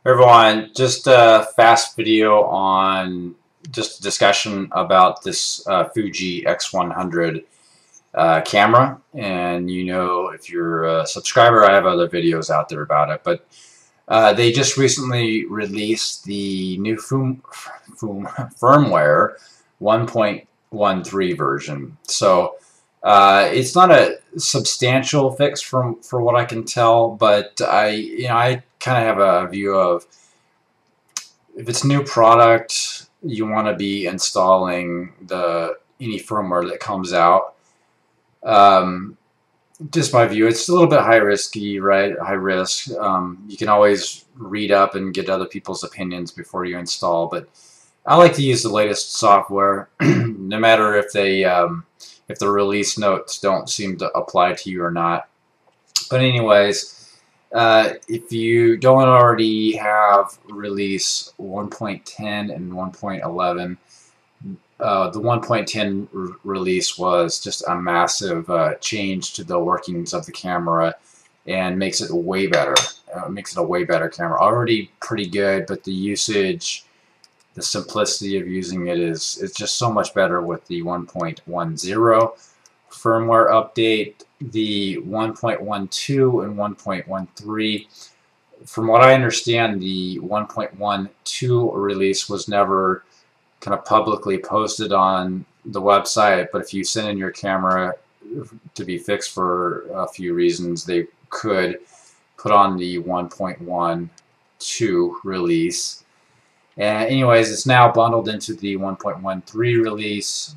Hey everyone, just a fast video on just a discussion about this Fuji X100 camera. And you know, if you're a subscriber, I have other videos out there about it. But they just recently released the new Firmware 1.13 version. So it's not a substantial fix for what I can tell, but I kind of have a view of if it's a new product, you want to be installing any firmware that comes out. Just my view, it's a little bit high risky, right? High risk. You can always read up and get other people's opinions before you install, but I like to use the latest software, no matter if the release notes don't seem to apply to you or not. But anyways, if you don't already have release 1.10 and 1.11, the 1.10 release was just a massive change to the workings of the camera and makes it way better. Makes it a way better camera. Already pretty good, but the usage, the simplicity of using it is just so much better with the 1.10 firmware update. The 1.12 and 1.13, from what I understand, the 1.12 release was never kind of publicly posted on the website, but if you send in your camera to be fixed for a few reasons, they could put on the 1.12 release. And anyways, it's now bundled into the 1.13 release.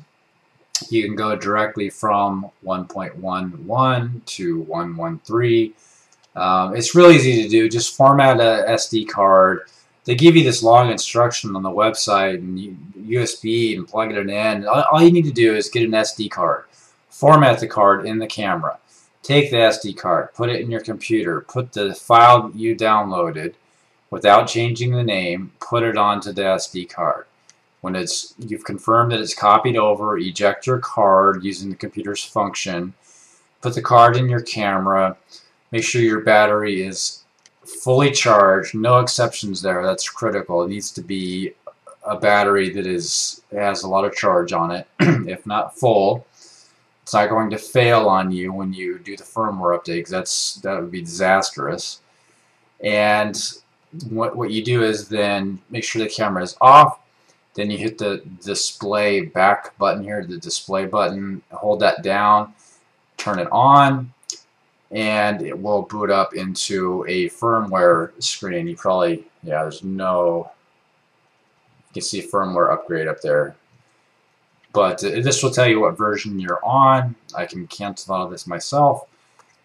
You can go directly from 1.11 to 1.13. It's really easy to do. Just format a SD card. They give you this long instruction on the website, and USB, and plug it in. All you need to do is get an SD card. Format the card in the camera. Take the SD card, put it in your computer, put the file you downloaded without changing the name, put it onto the SD card. When you've confirmed that it's copied over, eject your card using the computer's function, put the card in your camera, make sure your battery is fully charged, no exceptions there, that's critical. It needs to be a battery that has a lot of charge on it. If not full, it's not going to fail on you when you do the firmware update, because that would be disastrous. And what you do is then make sure the camera is off. Then you hit the display back button here, the display button, hold that down, turn it on, and it will boot up into a firmware screen. You probably, you can see firmware upgrade up there. But this will tell you what version you're on. I can cancel all of this myself.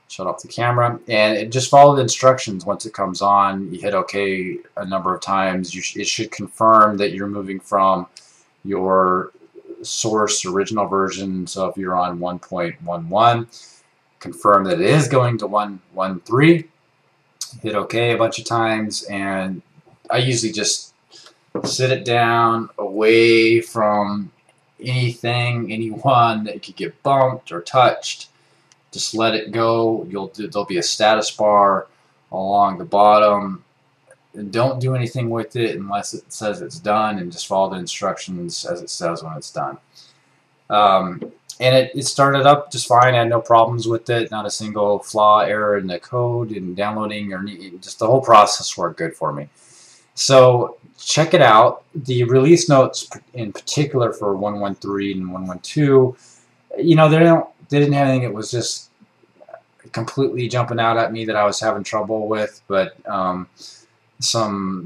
Shut off the camera, and just follow the instructions. Once it comes on, you hit OK a number of times. It should confirm that you're moving from your source original version. So if you're on 1.11, confirm that it is going to 1.13. Hit OK a bunch of times, and I usually just sit it down away from anyone that could get bumped or touched. Just let it go. There'll be a status bar along the bottom. And don't do anything with it unless it says it's done, and just follow the instructions as it says when it's done. And it started up just fine. I had no problems with it. Not a single flaw, error in the code, in downloading, or just the whole process worked good for me. So check it out. The release notes in particular for 1.13 and 1.12, they didn't have anything. It was just completely jumping out at me that I was having trouble with, but some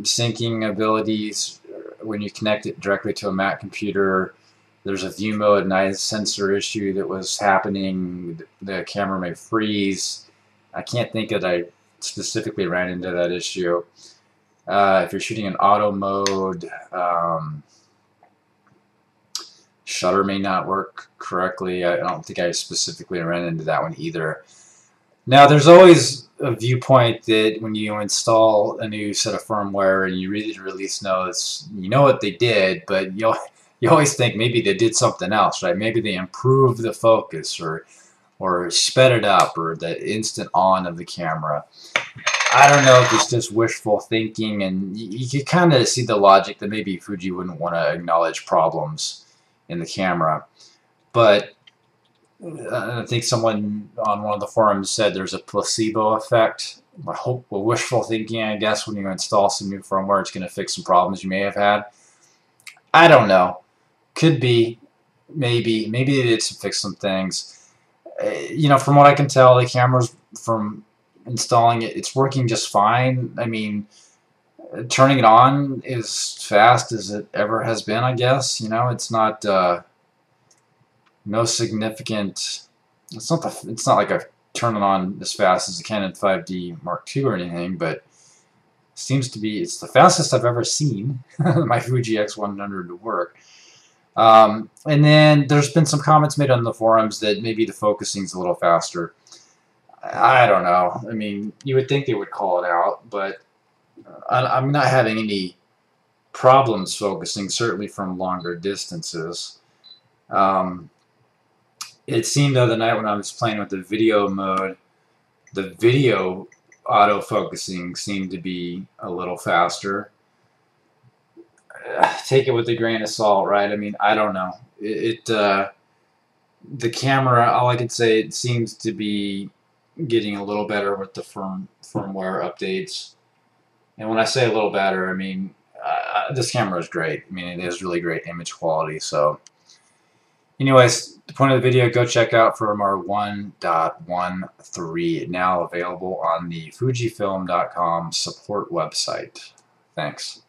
syncing abilities when you connect it directly to a Mac computer. There's a view mode noise sensor issue that was happening. The camera may freeze. I can't think that I specifically ran into that issue. If you're shooting in auto mode, shutter may not work correctly. I don't think I specifically ran into that one either. Now, there's always a viewpoint that when you install a new set of firmware and you read the release notes, you know what they did, but you always think maybe they did something else, right? Maybe they improved the focus or sped it up, or the instant on of the camera. I don't know if it's just wishful thinking, and you can kind of see the logic that maybe Fuji wouldn't want to acknowledge problems in the camera. But I think someone on one of the forums said there's a placebo effect. I hope, well, wishful thinking, I guess, when you install some new firmware, it's going to fix some problems you may have had. I don't know. Could be. Maybe they did fix some things. You know, from what I can tell, the camera's, from installing it, it's working just fine. I mean, turning it on is fast as it ever has been, I guess. You know, it's not no significant. It's not like I turn it on as fast as a Canon 5D Mark II or anything, but seems to be, it's the fastest I've ever seen my Fuji X100 to work. And then there's been some comments made on the forums that maybe the focusing's a little faster. I don't know. I mean, you would think they would call it out, but I'm not having any problems focusing, certainly from longer distances. It seemed the other night when I was playing with the video mode, the video autofocusing seemed to be a little faster. Take it with a grain of salt, right? I mean, I don't know. The camera, all I can say, it seems to be getting a little better with the firmware updates. And when I say a little better, I mean, this camera is great. I mean, it is really great image quality. So anyways, the point of the video, go check out Firmware 1.13, now available on the Fujifilm.com support website. Thanks.